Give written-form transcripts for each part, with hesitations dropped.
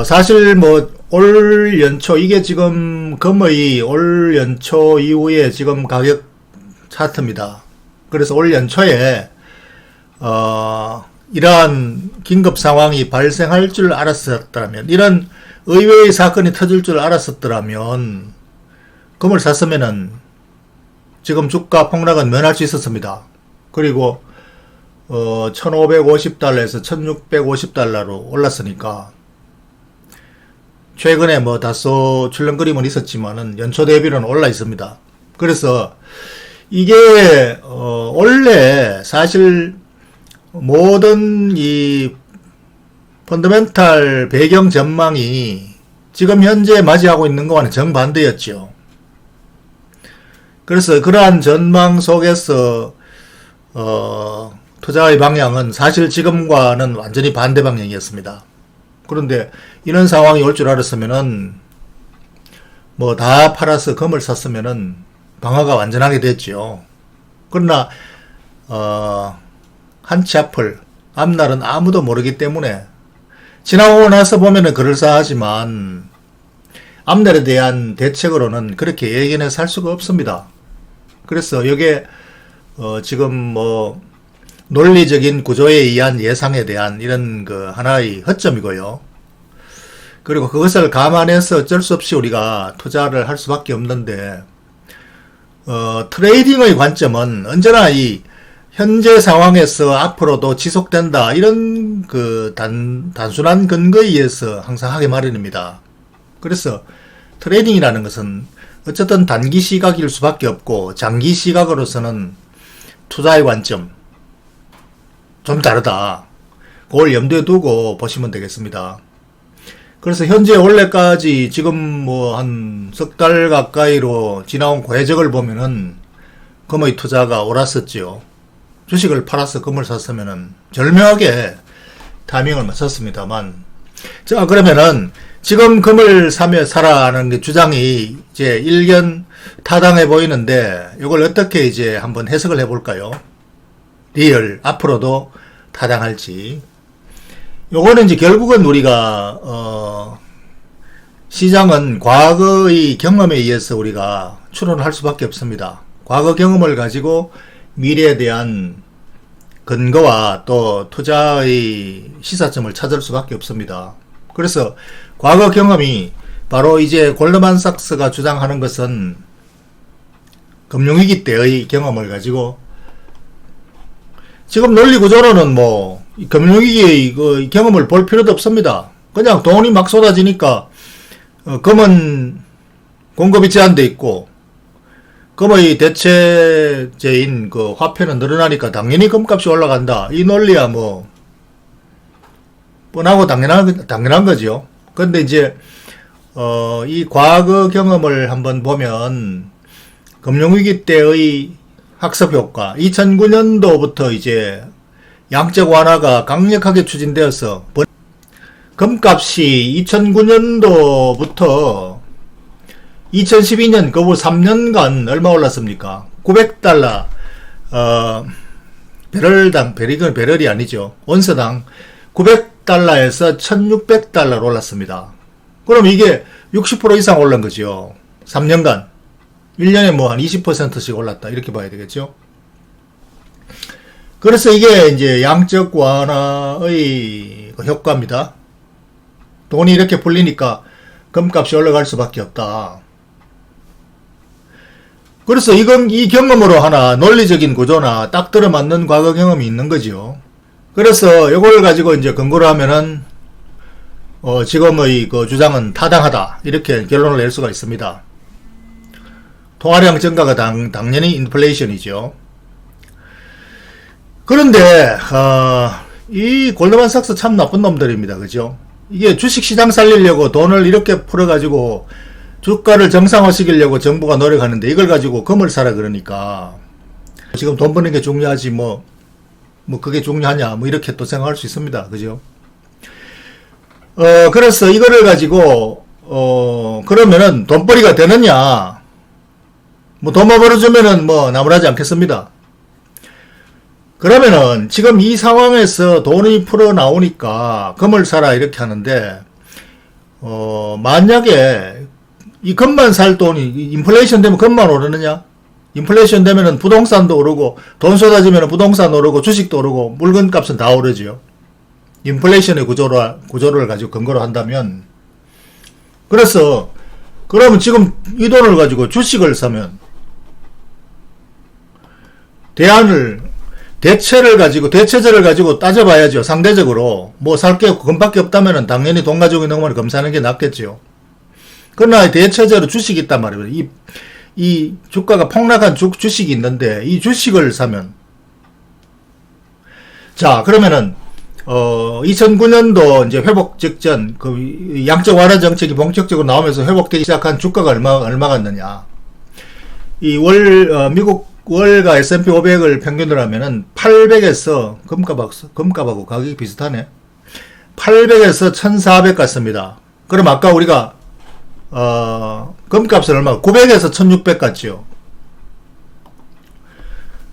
사실 뭐 올 연초 이게 지금 금의 올 연초 이후에 지금 가격 차트입니다. 그래서 올 연초에 이러한 긴급 상황이 발생할 줄 알았었다면, 이런 의외의 사건이 터질 줄 알았었더라면 금을 샀으면은 지금 주가 폭락은 면할 수 있었습니다. 그리고 1550달러에서 1650달러로 올랐으니까 최근에 뭐 다소 출렁거림은 있었지만은 연초 대비로는 올라 있습니다. 그래서 이게 원래 사실 모든 이 펀더멘탈 배경 전망이 지금 현재 맞이하고 있는 것과는 정반대였죠. 그래서 그러한 전망 속에서 투자의 방향은 사실 지금과는 완전히 반대 방향이었습니다. 그런데 이런 상황이 올 줄 알았으면은 뭐 다 팔아서 금을 샀으면은 방어가 완전하게 됐죠. 그러나 한치 앞을, 앞날은 아무도 모르기 때문에 지나고 나서 보면은 그럴싸하지만 앞날에 대한 대책으로는 그렇게 예견해서 할 수가 없습니다. 그래서 이게 지금 뭐 논리적인 구조에 의한 예상에 대한 이런 그 하나의 허점이고요. 그리고 그것을 감안해서 어쩔 수 없이 우리가 투자를 할 수밖에 없는데, 트레이딩의 관점은 언제나 이 현재 상황에서 앞으로도 지속된다, 이런 그 단순한 근거에 의해서 항상 하게 마련입니다. 그래서 트레이딩이라는 것은 어쨌든 단기 시각일 수밖에 없고, 장기 시각으로서는 투자의 관점 좀 다르다. 그걸 염두에 두고 보시면 되겠습니다. 그래서 현재 원래까지 지금 뭐 한 석 달 가까이로 지나온 궤적을 보면은 금의 투자가 옳았었죠. 주식을 팔아서 금을 샀으면은 절묘하게 타이밍을 맞췄습니다만, 자, 그러면은 지금 금을 사라는 게 주장이 이제 일견 타당해 보이는데, 이걸 어떻게 이제 한번 해석을 해볼까요? 리얼, 앞으로도 타당할지. 요거는 이제 결국은 우리가, 시장은 과거의 경험에 의해서 우리가 추론을 할 수밖에 없습니다. 과거 경험을 가지고 미래에 대한 근거와 또 투자의 시사점을 찾을 수밖에 없습니다. 그래서 과거 경험이 바로 이제 골드만삭스가 주장하는 것은 금융위기 때의 경험을 가지고, 지금 논리구조로는 뭐 금융위기의 그 경험을 볼 필요도 없습니다. 그냥 돈이 막 쏟아지니까 금은 공급이 제한돼 있고, 금의 대체제인 그 화폐는 늘어나니까 당연히 금값이 올라간다, 이 논리야 뭐 뻔하고 당연한 거죠. 근데 이제 이 과거 경험을 한번 보면 금융위기 때의 학습 효과, 2009년도부터 이제 양적 완화가 강력하게 추진되어서 금값이 2009년도부터 2012년 그 후 3년간 얼마 올랐습니까? 900달러, 배럴이 아니죠. 온스당 900달러에서 1600달러로 올랐습니다. 그럼 이게 60% 이상 올른 거죠. 3년간. 1년에 뭐 한 20%씩 올랐다, 이렇게 봐야 되겠죠. 그래서 이게 이제 양적 완화의 효과입니다. 돈이 이렇게 풀리니까 금값이 올라갈 수밖에 없다. 그래서 이 경험으로 하나 논리적인 구조나 딱 들어맞는 과거 경험이 있는 거죠. 그래서 이걸 가지고 이제 근거로 하면은 지금의 그 주장은 타당하다, 이렇게 결론을 낼 수가 있습니다. 통화량 증가가 당연히 인플레이션이죠. 그런데 이 골드만삭스 참 나쁜 놈들입니다. 그죠? 이게 주식시장 살리려고 돈을 이렇게 풀어가지고 주가를 정상화시키려고 정부가 노력하는데, 이걸 가지고 금을 사라 그러니까 지금 돈 버는 게 중요하지 뭐 그게 중요하냐, 뭐 이렇게 또 생각할 수 있습니다. 그죠? 그래서 이거를 가지고 그러면은 돈벌이가 되느냐, 뭐 돈만 벌어주면은 뭐 나무라지 않겠습니다. 그러면은 지금 이 상황에서 돈이 풀어 나오니까 금을 사라 이렇게 하는데, 만약에 이 금만 살 돈이 인플레이션 되면 금만 오르느냐? 인플레이션 되면은 부동산도 오르고 돈 쏟아지면 부동산 오르고 주식도 오르고 물건 값은 다 오르지요. 인플레이션의 구조를 가지고 근거로 한다면, 그래서 그러면 지금 이 돈을 가지고 주식을 사면 대체제를 가지고 따져봐야죠. 상대적으로 뭐 살 게 금밖에 없다면은 당연히 돈 가지고 있는 것만 검사하는 게 낫겠죠. 그러나 대체제로 주식이 있단 말이에요. 이 주가가 폭락한 주식이 있는데 이 주식을 사면, 자 그러면은 2009년도 이제 회복 직전 그 양적 완화 정책이 본격적으로 나오면서 회복되기 시작한 주가가 얼마 갔느냐? 이 미국 월가 S&P 500을 평균으로 하면은 800에서 금값하고 가격이 비슷하네. 800에서 1400 갔습니다. 그럼 아까 우리가 금값은 얼마? 900에서 1600 갔지요.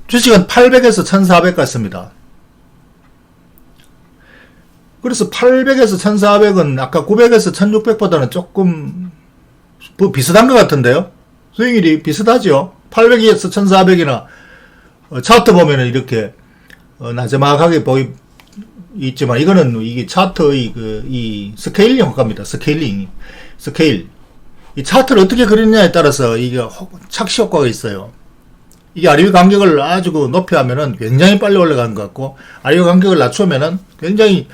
주식은 800에서 1400 갔습니다. 그래서 800에서 1400은 아까 900에서 1600보다는 조금 비슷한 것 같은데요. 수익률이 비슷하죠. 800에서 1400이나 차트 보면은 이렇게 나지막하게 있지만 이거는 이게 차트의 이 스케일링 효과입니다. 스케일. 이 차트를 어떻게 그리느냐에 따라서 이게 착시 효과가 있어요. 이게 아래위 간격을 아주 높이 하면은 굉장히 빨리 올라가는 것 같고, 아래위 간격을 낮추면은 굉장히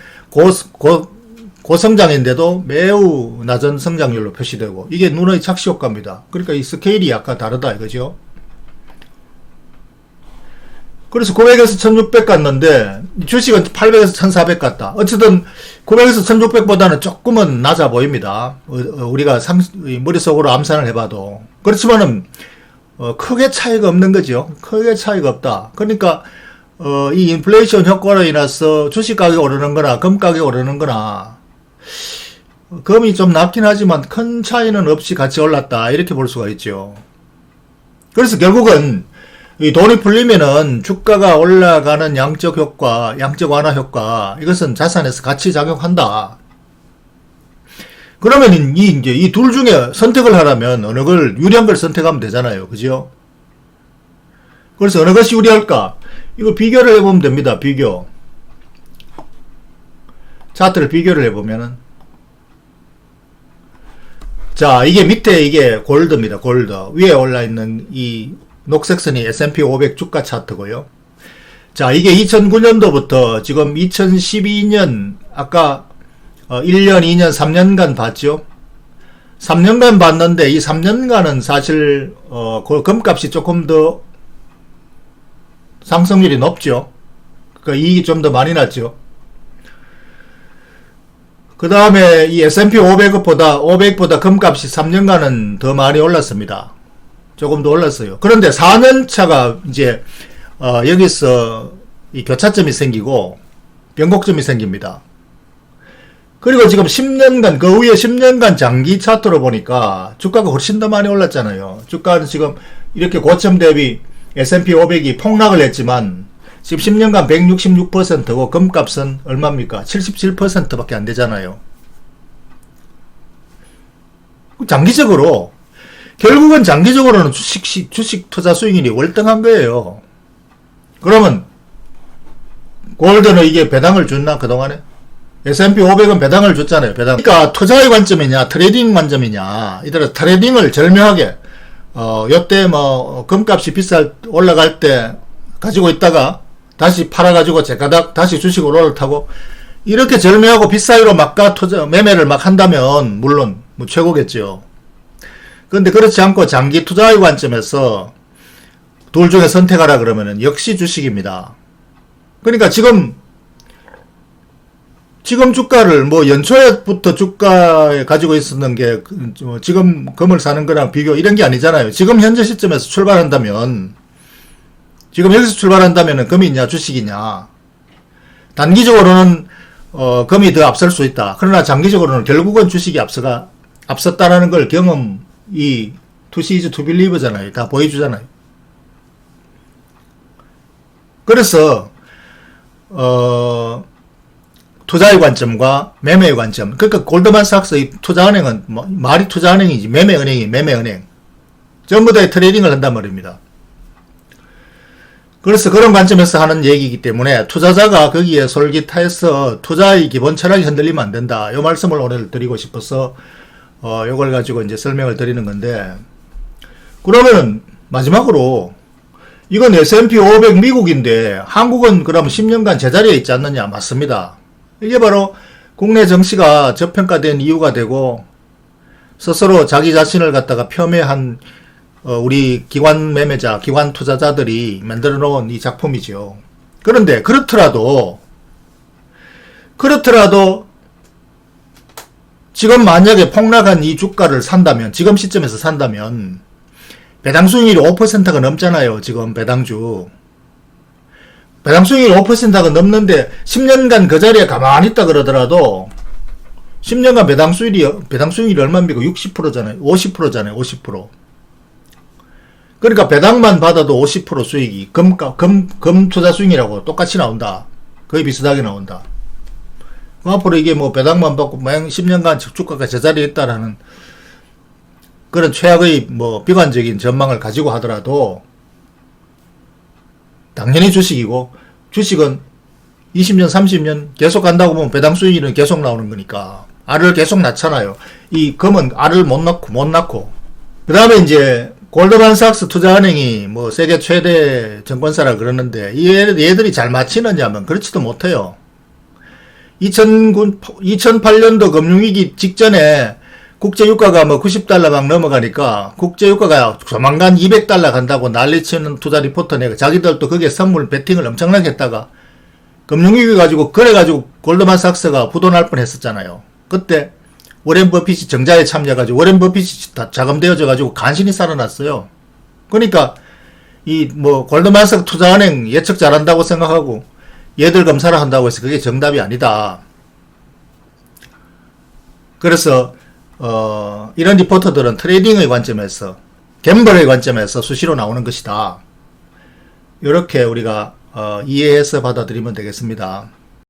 고성장인데도 매우 낮은 성장률로 표시되고, 이게 눈의 착시 효과입니다. 그러니까 이 스케일이 약간 다르다 이거죠. 그래서 900에서 1600 갔는데 주식은 800에서 1400 갔다. 어쨌든 900에서 1600보다는 조금은 낮아 보입니다. 우리가 머릿속으로 암산을 해봐도. 그렇지만은 크게 차이가 없는 거죠. 크게 차이가 없다. 그러니까 이 인플레이션 효과로 인해서 주식 가격이 오르는 거나 금 가격이 오르는 거나, 금이 좀 낮긴 하지만 큰 차이는 없이 같이 올랐다, 이렇게 볼 수가 있죠. 그래서 결국은 이 돈이 풀리면은 주가가 올라가는 양적 효과, 양적 완화 효과, 이것은 자산에서 같이 작용한다. 그러면 이 둘 중에 선택을 하라면 어느 걸 유리한 걸 선택하면 되잖아요. 그죠? 그래서 어느 것이 유리할까? 이거 비교를 해보면 됩니다. 비교. 차트를 비교를 해보면은, 자, 이게 밑에 이게 골드입니다. 골드. 위에 올라있는 이 녹색 선이 S&P 500 주가 차트고요. 자, 이게 2009년도부터 지금 2012년, 아까 1년, 2년, 3년간 봤죠? 3년간 봤는데 이 3년간은 사실 그 금값이 조금 더 상승률이 높죠. 그러니까 이익이 좀 더 많이 났죠. 그 다음에 이 S&P 500보다 금값이 3년간은 더 많이 올랐습니다. 조금 더 올랐어요. 그런데 4년차가 이제 여기서 이 교차점이 생기고 변곡점이 생깁니다. 그리고 지금 10년간, 그 위에 10년간 장기 차트로 보니까 주가가 훨씬 더 많이 올랐잖아요. 주가는 지금 이렇게 고점 대비 S&P 500이 폭락을 했지만 지금 10년간 166%고 금값은 얼마입니까? 77%밖에 안 되잖아요. 장기적으로, 결국은 장기적으로는 주식 투자 수익률이 월등한 거예요. 그러면 골드는 이게 배당을 줬나 그동안에? S&P 500은 배당을 줬잖아요. 배당. 그러니까 투자의 관점이냐 트레이딩 관점이냐, 이들은 트레이딩을 절묘하게 요때 뭐 금값이 올라갈 때 가지고 있다가 다시 팔아가지고 제가닥 다시 주식으로 올라타고, 이렇게 절묘하고 비싸이로 매매를 막 한다면 물론 뭐 최고겠죠. 그런데 그렇지 않고 장기 투자의 관점에서 둘 중에 선택하라 그러면은 역시 주식입니다. 그러니까 지금 주가를 뭐 연초에부터 주가에 가지고 있었는 게 지금 금을 사는 거랑 비교 이런 게 아니잖아요. 지금 현재 시점에서 출발한다면, 지금 여기서 출발한다면은 금이 있냐 주식이냐. 단기적으로는 금이 더 앞설 수 있다. 그러나 장기적으로는 결국은 주식이 앞섰다라는 걸 이 투시 이즈 투 빌리버잖아요. 다 보여주잖아요. 그래서 투자의 관점과 매매의 관점. 그러니까 골드만삭스의 투자은행은 뭐 말이 투자은행이지 매매은행이 매매은행. 전부 다 트레이딩을 한단 말입니다. 그래서 그런 관점에서 하는 얘기이기 때문에 투자자가 거기에 솔깃해서 투자의 기본 철학이 흔들리면 안 된다. 이 말씀을 오늘 드리고 싶어서 요걸 가지고 이제 설명을 드리는 건데, 그러면은 마지막으로 이건 S&P 500 미국인데 한국은 그럼 10년간 제자리에 있지 않느냐? 맞습니다. 이게 바로 국내 정치가 저평가된 이유가 되고 스스로 자기 자신을 갖다가 폄훼한 우리 기관 매매자, 기관 투자자들이 만들어 놓은 이 작품이죠. 그런데 그렇더라도 지금 만약에 폭락한 이 주가를 산다면, 지금 시점에서 산다면 배당 수익률이 5%가 넘잖아요. 지금 배당주. 배당 수익률이 5%가 넘는데 10년간 그 자리에 가만히 있다 그러더라도 10년간 배당 수익률이 얼마입니까? 60%잖아요. 50%잖아요. 50%. 그러니까 배당만 받아도 50% 수익이 금 투자 수익이라고 똑같이 나온다. 거의 비슷하게 나온다. 앞으로 이게 뭐 배당만 받고 10년간 주가가 제자리에 있다라는 그런 최악의 뭐 비관적인 전망을 가지고 하더라도 당연히 주식이고, 주식은 20년 30년 계속 간다고 보면 배당 수익률은 계속 나오는 거니까 알을 계속 낳잖아요. 이 금은 알을 못 낳고 그 다음에 이제 골드만삭스 투자은행이 뭐 세계 최대 증권사라 그러는데 얘들이 잘 맞히느냐면 그렇지도 못해요. 2008년도 금융위기 직전에 국제유가가 뭐 90달러 막 넘어가니까 국제유가가 조만간 200달러 간다고 난리치는 투자 리포터 내가 자기들도 거기에 선물 베팅을 엄청나게 했다가 금융위기 가지고 그래가지고 골드만삭스가 부도날 뻔했었잖아요. 그때 워렌 버핏이 정자에 참여해가지고 워렌 버핏이 다 자금되어져가지고 간신히 살아났어요. 그러니까 이 뭐 골드만삭스 투자은행 예측 잘한다고 생각하고 얘들 검사를 한다고 해서 그게 정답이 아니다. 그래서 이런 리포터들은 트레이딩의 관점에서, 갬블의 관점에서 수시로 나오는 것이다. 이렇게 우리가 이해해서 받아들이면 되겠습니다.